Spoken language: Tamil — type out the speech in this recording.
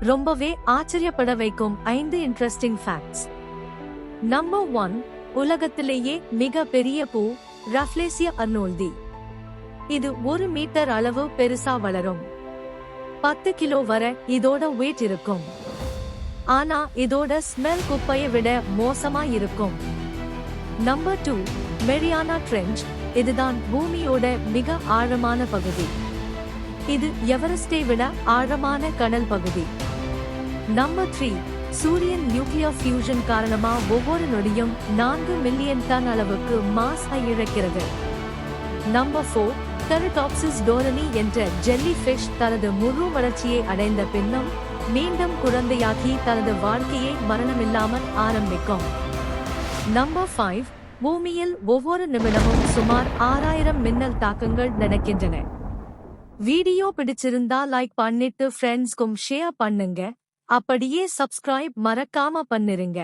ரொம்பவே ஆச்சரியப்பட வைக்கும் 5 இன்ட்ரெஸ்டிங் ஃபேக்ட்ஸ். நம்பர் 1, உலகத்திலேயே மிக பெரிய பூ ரஃப்லேசியா அர்னோல்டி. இது 1 மீட்டர் அளவு பெருசா வளரும். 10 கிலோ வரை இதோட வெயிட் இருக்கும். ஆனா இதோட ஸ்மெல் குப்பையை விட மோசமா இருக்கும். Number 2, Mariana trench. இதுதான் பூமியோட மிக ஆழமான பகுதி. இது எவரெஸ்டை விட ஆழமான கடல் பகுதி. நம்பர் 3, சூரியன் நியூக்ளியர் ஃபியூஷன் காரணமா ஒவ்வொரு நொடியும் 4 மில்லியன் டன் அளவுக்கு மாஸ் இழக்கிறது. நம்பர் 4, தெரடாப்சிஸ் டோரனி என்ற ஜெல்லி ஃபிஷ் தனது முழு வளர்ச்சியை அடைந்த பின்னும் மீண்டும் குழந்தையாகி தனது வாழ்க்கையை மரணமில்லாமல் ஆரம்பிக்கும். நம்பர் 5, பூமியில் ஒவ்வொரு நிமிடமும் சுமார் 6000 மின்னல் தாக்கங்கள் நடக்கின்றன. வீடியோ பிடிச்சிருந்தா லைக் பண்ணிட்டு ஃப்ரெண்ட்ஸ்க்கும் ஷேர் பண்ணுங்க. அப்படியே சப்ஸ்கிரைப் மறக்காம பண்ணிருங்க.